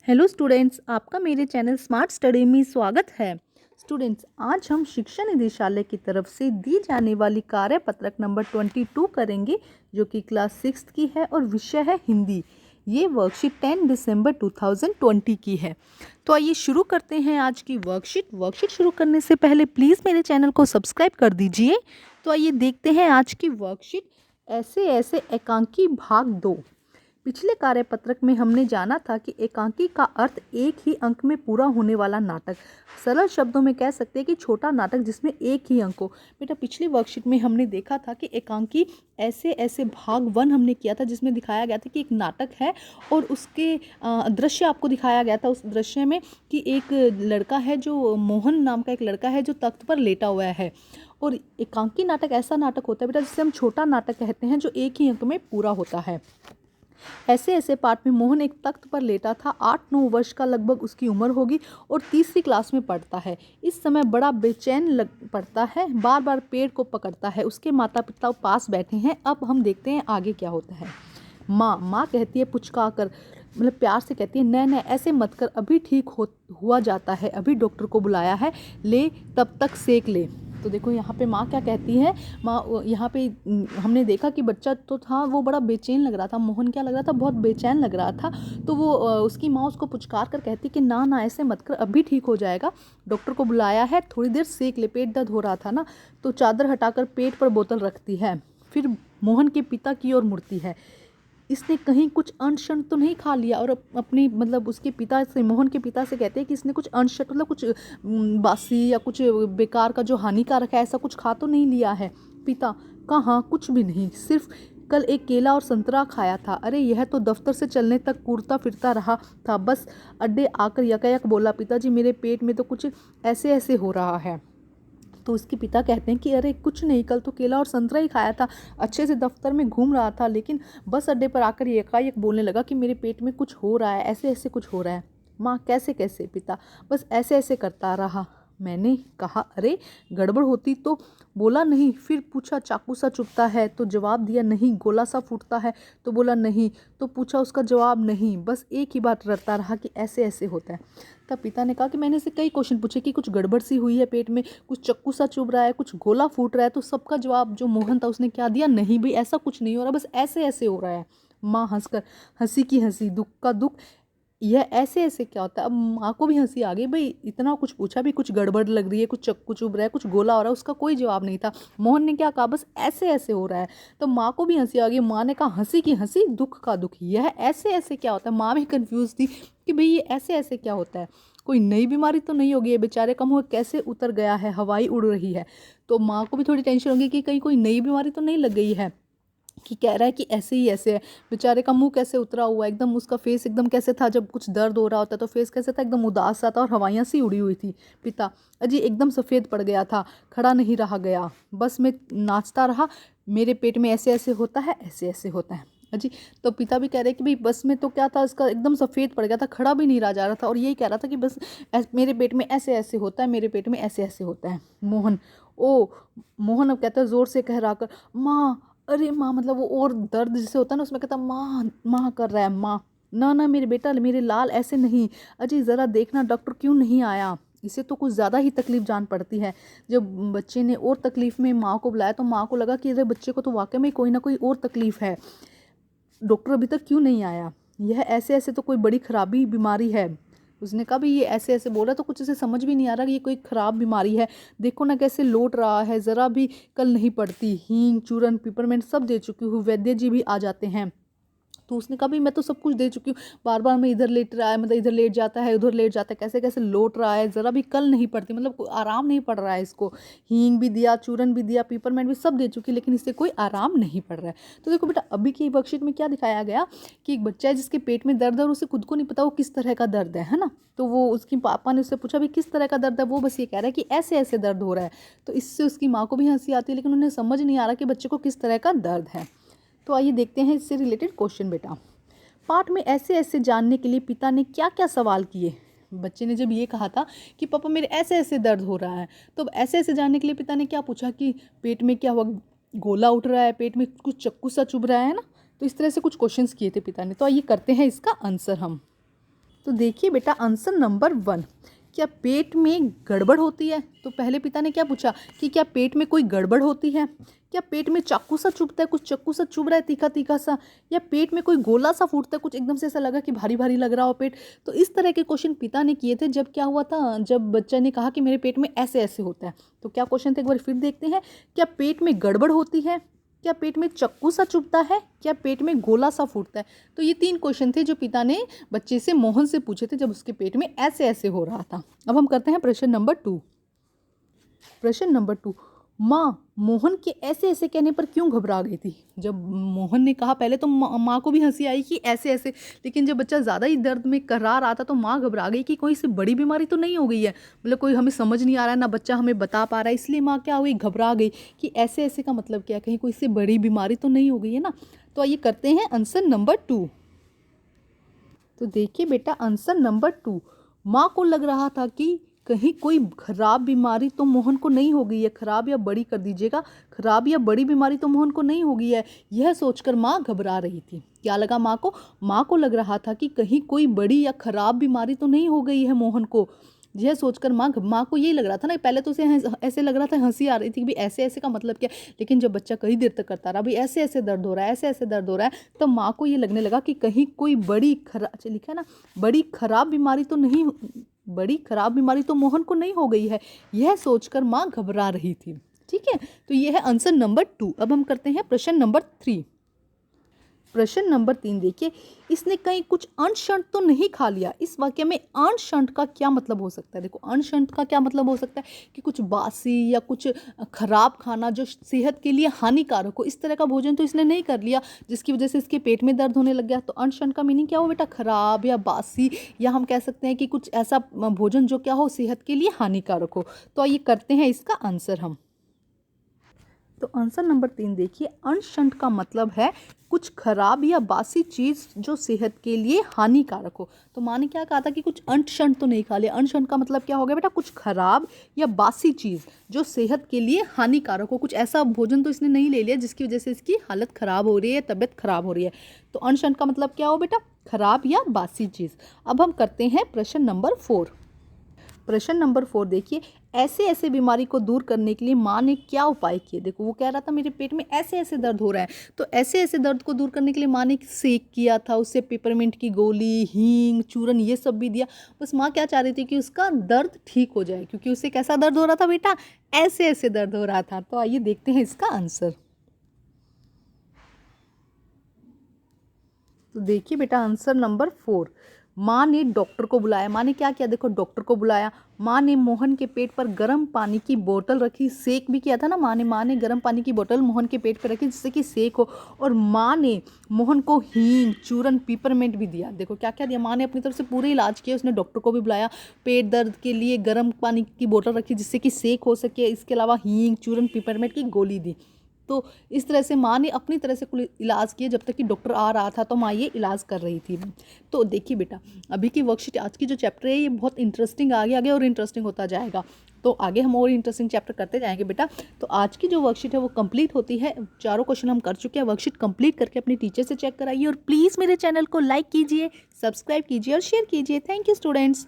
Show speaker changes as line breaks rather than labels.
Hello students, आपका मेरे channel smart study में स्वागत है। स्टूडेंट्स, आज हम शिक्षा निदेशालय की तरफ से दी जाने वाली कार्यपत्रक नंबर 22 करेंगे, जो कि क्लास 6 की है और विषय है हिंदी। ये वर्कशीट 10 दिसंबर 2020 की है। तो आइए शुरू करते हैं आज की वर्कशीट शुरू करने से पहले प्लीज़ मेरे चैनल को सब्सक्राइब कर दीजिए। तो आइए देखते हैं आज की वर्कशीट। ऐसे ऐसे एकांकी भाग 2। पिछले कार्यपत्रक में हमने जाना था कि एकांकी का अर्थ एक ही अंक में पूरा होने वाला नाटक। सरल शब्दों में कह सकते हैं कि छोटा नाटक जिसमें एक ही अंक हो। बेटा, पिछली वर्कशीट में हमने देखा था कि एकांकी ऐसे ऐसे भाग 1 हमने किया था, जिसमें दिखाया गया था कि एक नाटक है और उसके दृश्य आपको दिखाया गया था। उस दृश्य में कि एक लड़का है, जो मोहन नाम का एक लड़का है, जो तख्त पर लेटा हुआ है। और एकांकी नाटक ऐसा नाटक होता है बेटा, जिसे हम छोटा नाटक कहते हैं, जो एक ही अंक में पूरा होता है। ऐसे ऐसे पाठ में मोहन एक तख्त पर लेटा था। 8-9 वर्ष का लगभग उसकी उम्र होगी और तीसरी क्लास में पढ़ता है। इस समय बड़ा बेचैन पड़ता है, बार बार पेड़ को पकड़ता है। उसके माता पिता पास बैठे हैं। अब हम देखते हैं आगे क्या होता है। माँ कहती है पुचका कर, मतलब प्यार से कहती है, न ऐसे मत कर, अभी ठीक हुआ जाता है, अभी डॉक्टर को बुलाया है, ले तब तक सेक ले। तो देखो यहाँ पे माँ क्या कहती है। माँ यहाँ पे हमने देखा कि बच्चा तो था, वो बड़ा बेचैन लग रहा था। मोहन क्या लग रहा था, बहुत बेचैन लग रहा था। तो वो उसकी माँ उसको पुचकार कर कहती कि ना ऐसे मत कर, अभी ठीक हो जाएगा, डॉक्टर को बुलाया है, थोड़ी देर सेक ले, पेट दर्द हो रहा था ना। तो चादर हटाकर पेट पर बोतल रखती है। फिर मोहन के पिता की ओर मुड़ती है। इसने कहीं कुछ अनशन तो नहीं खा लिया। और अपनी मतलब उसके पिता से, मोहन के पिता से कहते हैं कि इसने कुछ अनशन, मतलब कुछ बासी या कुछ बेकार का जो हानिकारक है, ऐसा कुछ खा तो नहीं लिया है। पिता, कहाँ, कुछ भी नहीं, सिर्फ कल एक केला और संतरा खाया था। अरे यह तो दफ्तर से चलने तक कूदता फिरता रहा था, बस अड्डे आकर यकायक बोला, पिताजी मेरे पेट में तो कुछ ऐसे ऐसे हो रहा है। तो उसके पिता कहते हैं कि अरे कुछ नहीं, कल तो केला और संतरा ही खाया था, अच्छे से दफ्तर में घूम रहा था, लेकिन बस अड्डे पर आकर एकाएक बोलने लगा कि मेरे पेट में कुछ हो रहा है, ऐसे ऐसे कुछ हो रहा है। माँ, कैसे कैसे? पिता, बस ऐसे ऐसे करता रहा। मैंने कहा अरे गड़बड़ होती तो बोला नहीं, फिर पूछा चाकू सा चुभता है तो जवाब दिया नहीं, गोला सा फूटता है तो बोला नहीं, तो पूछा, उसका जवाब नहीं, बस एक ही बात रटता रहा कि ऐसे ऐसे होता है। तब पिता ने कहा कि मैंने इसे कई क्वेश्चन पूछे कि कुछ गड़बड़ सी हुई है पेट में, कुछ चक्कू सा चुभ रहा है, कुछ गोला फूट रहा है। तो सबका जवाब जो मोहन था उसने क्या दिया, नहीं भाई ऐसा कुछ नहीं हो रहा, बस ऐसे ऐसे हो रहा है। माँ हंसकर, हंसी की हंसी, दुख का दुख, यह ऐसे ऐसे क्या होता है? अब माँ को भी हंसी आ गई, भाई इतना कुछ पूछा भी, कुछ गड़बड़ लग रही है, कुछ चक्कू चुभ रहा है, कुछ गोला हो रहा है, उसका कोई जवाब नहीं था। मोहन ने क्या कहा, बस ऐसे ऐसे हो रहा है। तो माँ को भी हंसी आ गई। माँ ने कहा हंसी की हंसी, दुख का दुख, यह ऐसे ऐसे क्या होता है? माँ भी कंफ्यूज थी कि भाई ये ऐसे ऐसे क्या होता है, कोई नई बीमारी तो नहीं होगी, ये बेचारे कम हुए कैसे उतर गया है, हवाई उड़ रही है। तो माँ को भी थोड़ी टेंशन होगी कि कहीं कोई नई बीमारी तो नहीं लग गई है, कि कह रहा है कि ऐसे ही ऐसे है। बेचारे का मुंह कैसे उतरा हुआ, एकदम उसका फेस एकदम कैसे था, जब कुछ दर्द हो रहा होता तो फेस कैसे था, एकदम उदास सा था और हवाइयाँ सी उड़ी हुई थी। पिता, अजी एकदम सफ़ेद पड़ गया था, खड़ा नहीं रहा गया, बस मैं नाचता रहा, मेरे पेट में ऐसे ऐसे होता है, ऐसे ऐसे होता है। अजी, तो पिता भी कह रहे कि भाई बस में तो क्या था, इसका एकदम सफ़ेद पड़ गया था, खड़ा भी नहीं रहा जा रहा था, और यही कह रहा था कि बस मेरे पेट में ऐसे ऐसे होता है, मेरे पेट में ऐसे ऐसे होता है। मोहन, ओ मोहन अब कहता है ज़ोर से कह रहा कर, माँ, अरे माँ, मतलब वो और दर्द जैसे होता है ना, उसमें कहता माँ माँ कर रहा है। माँ, ना ना मेरे बेटा, मेरे लाल ऐसे नहीं, अजी ज़रा देखना डॉक्टर क्यों नहीं आया, इसे तो कुछ ज़्यादा ही तकलीफ जान पड़ती है। जब बच्चे ने और तकलीफ़ में माँ को बुलाया तो माँ को लगा कि अरे बच्चे को तो वाकई में कोई ना कोई और तकलीफ़ है, डॉक्टर अभी तक क्यों नहीं आया, यह ऐसे ऐसे तो कोई बड़ी खराबी बीमारी है। उसने कहा भी ये ऐसे ऐसे बोल रहा है तो कुछ इसे समझ भी नहीं आ रहा कि ये कोई ख़राब बीमारी है, देखो ना कैसे लौट रहा है, ज़रा भी कल नहीं पड़ती। हींग, चूरन, पिपरमेंट सब दे चुकी हूँ, वैद्य जी भी आ जाते हैं। तो उसने कहा भी मैं तो सब कुछ दे चुकी हूँ, बार बार मैं इधर लेट रहा है, मतलब इधर लेट जाता है, उधर लेट जाता है, कैसे कैसे लौट रहा है, ज़रा भी कल नहीं पड़ती, मतलब कोई आराम नहीं पड़ रहा है इसको। हींग भी दिया, चूरन भी दिया, पीपरमेंट भी सब दे चुकी, लेकिन इससे कोई आराम नहीं पड़ रहा है। तो देखो बेटा, अभी की वर्कशीट में क्या दिखाया गया कि एक बच्चा है जिसके पेट में दर्द है और उसे खुद को नहीं पता वो किस तरह का दर्द है ना। तो वो उसकी पापा ने उससे पूछा भी किस तरह का दर्द है, वो बस ये कह रहा है कि ऐसे ऐसे दर्द हो रहा है। तो इससे उसकी माँ को भी हंसी आती है, लेकिन उन्हें समझ नहीं आ रहा कि बच्चे को किस तरह का दर्द है। तो आइए देखते हैं इससे रिलेटेड क्वेश्चन बेटा। पाठ में ऐसे ऐसे जानने के लिए पिता ने क्या क्या सवाल किए। बच्चे ने जब ये कहा था कि पापा मेरे ऐसे ऐसे दर्द हो रहा है, तो अब ऐसे ऐसे जानने के लिए पिता ने क्या पूछा कि पेट में क्या हुआ, गोला उठ रहा है, पेट में कुछ चक्कू सा चुभ रहा है ना। तो इस तरह से कुछ क्वेश्चंस किए थे पिता ने। तो आइए करते हैं इसका आंसर हम। तो देखिए बेटा आंसर नंबर 1, क्या पेट में गड़बड़ होती है? तो पहले पिता ने क्या पूछा कि क्या पेट में कोई गड़बड़ होती है? क्या पेट में चाकू सा चुभता है, कुछ चाकू सा चुभ रहा है तीखा तीखा सा, या पेट में कोई गोला सा फूटता है, कुछ एकदम से ऐसा लगा कि भारी भारी लग रहा हो पेट। तो इस तरह के क्वेश्चन पिता ने किए थे जब क्या हुआ था, जब बच्चा ने कहा कि मेरे पेट में ऐसे ऐसे होता है। तो क्या क्वेश्चन थे, एक बार फिर देखते हैं। क्या पेट में गड़बड़ होती है? क्या पेट में चक्कू सा चुभता है? क्या पेट में गोला सा फूटता है? तो ये 3 क्वेश्चन थे जो पिता ने बच्चे से मोहन से पूछे थे जब उसके पेट में ऐसे ऐसे हो रहा था। अब हम करते हैं प्रश्न नंबर 2। प्रश्न नंबर 2, माँ मोहन के ऐसे ऐसे कहने पर क्यों घबरा गई थी? जब मोहन ने कहा पहले तो माँ को भी हंसी आई कि ऐसे ऐसे, लेकिन जब बच्चा ज़्यादा ही दर्द में करा रहा था तो माँ घबरा गई कि कोई सी बड़ी बीमारी तो नहीं हो गई है, मतलब कोई हमें समझ नहीं आ रहा है, ना बच्चा हमें बता पा रहा है, इसलिए माँ क्या हुई, घबरा गई कि ऐसे ऐसे का मतलब क्या, कहीं कोई सी बड़ी बीमारी तो नहीं हो गई है ना। तो आइए करते हैं आंसर नंबर 2। तो देखिए बेटा आंसर नंबर 2, माँ को लग रहा था कि कहीं कोई खराब बीमारी तो मोहन को नहीं हो गई है, खराब या बड़ी कर दीजिएगा, खराब या बड़ी बीमारी तो मोहन को नहीं हो गई है, यह सोचकर माँ घबरा रही थी। क्या लगा माँ को? माँ को लग रहा था कि कहीं कोई बड़ी या खराब बीमारी तो नहीं हो गई है मोहन को, यह सोचकर माँ को यही लग रहा था ना। पहले तो उसे ऐसे लग रहा था, हंसी आ रही थी कि भाई ऐसे ऐसे का मतलब क्या, लेकिन जब बच्चा कई देर तक करता रहा भाई ऐसे ऐसे दर्द हो रहा है, ऐसे ऐसे दर्द हो रहा है, तो माँ को ये लगने लगा कि कहीं कोई बड़ी खराब, लिखा है ना, बड़ी खराब बीमारी तो नहीं, बड़ी खराब बीमारी तो मोहन को नहीं हो गई है, यह सोचकर माँ घबरा रही थी। ठीक है, तो ये है आंसर नंबर 2। अब हम करते हैं प्रश्न नंबर 3। प्रश्न नंबर 3 देखिए, इसने कहीं कुछ अंशंट तो नहीं खा लिया। इस वाक्य में अंशंट का क्या मतलब हो सकता है? देखो अंशंट का क्या मतलब हो सकता है कि कुछ बासी या कुछ खराब खाना जो सेहत के लिए हानिकारक हो, इस तरह का भोजन तो इसने नहीं कर लिया जिसकी वजह से इसके पेट में दर्द होने लग गया। तो अंशंट का मीनिंग क्या हो बेटा? खराब या बासी, या हम कह सकते हैं कि कुछ ऐसा भोजन जो क्या हो सेहत के लिए हानिकारक हो। तो आइए करते हैं इसका आंसर हम। तो आंसर नंबर 3 देखिए, अनशंट का मतलब है कुछ खराब या बासी चीज जो सेहत के लिए हानिकारक हो। तो माँ ने क्या कहा था कि कुछ अनशंट तो नहीं खा लिया। अनशंट का मतलब क्या हो गया बेटा? कुछ खराब या बासी चीज जो सेहत के लिए हानिकारक हो, कुछ ऐसा भोजन तो इसने नहीं ले लिया जिसकी वजह से इसकी हालत खराब हो रही है, तबियत खराब हो रही है। तो अनशंट का मतलब क्या हो बेटा? खराब या बासी चीज। अब हम करते हैं प्रश्न नंबर 4। प्रश्न नंबर 4 देखिए, ऐसे ऐसे बीमारी को दूर करने के लिए माँ ने क्या उपाय किए? देखो वो कह रहा था मेरे पेट में ऐसे ऐसे दर्द हो रहा है, तो ऐसे ऐसे दर्द को दूर करने के लिए माँ ने सेक किया था, उससे पेपरमिंट की गोली, हींग, चूरन ये सब भी दिया। बस माँ क्या चाह रही थी कि उसका दर्द ठीक हो जाए, क्योंकि उसे कैसा दर्द हो रहा था बेटा? ऐसे ऐसे दर्द हो रहा था। तो आइए देखते हैं इसका आंसर। तो देखिए बेटा आंसर नंबर 4, माँ ने डॉक्टर को बुलाया। माँ ने क्या किया? देखो डॉक्टर को बुलाया। माँ ने मोहन के पेट पर गर्म पानी की बोतल रखी, सेक भी किया था ना माँ ने गर्म पानी की बोतल मोहन के पेट पर रखी जिससे कि सेक हो। और माँ ने मोहन को हींग, चूरन, पिपरमेंट भी दिया। देखो क्या क्या दिया माँ ने, अपनी तरफ से पूरे इलाज किया। उसने डॉक्टर को भी बुलाया, पेट दर्द के लिए गर्म पानी की बोतल रखी जिससे कि सेक हो सके, इसके अलावा हींग, चूरन, पिपरमेंट की गोली दी। तो इस तरह से माँ ने अपनी तरह से कुल इलाज किया। जब तक कि डॉक्टर आ रहा था तो माँ ये इलाज कर रही थी। तो देखिए बेटा अभी की वर्कशीट, आज की जो चैप्टर है ये बहुत इंटरेस्टिंग, आगे और इंटरेस्टिंग होता जाएगा। तो आगे हम और इंटरेस्टिंग चैप्टर करते जाएंगे बेटा। तो आज की जो वर्कशीट है वो कंप्लीट होती है। चारों क्वेश्चन हम कर चुके हैं। वर्कशीट कंप्लीट करके अपनी टीचर से चेक कराइए और प्लीज़ मेरे चैनल को लाइक कीजिए, सब्सक्राइब कीजिए और शेयर कीजिए। Thank you students.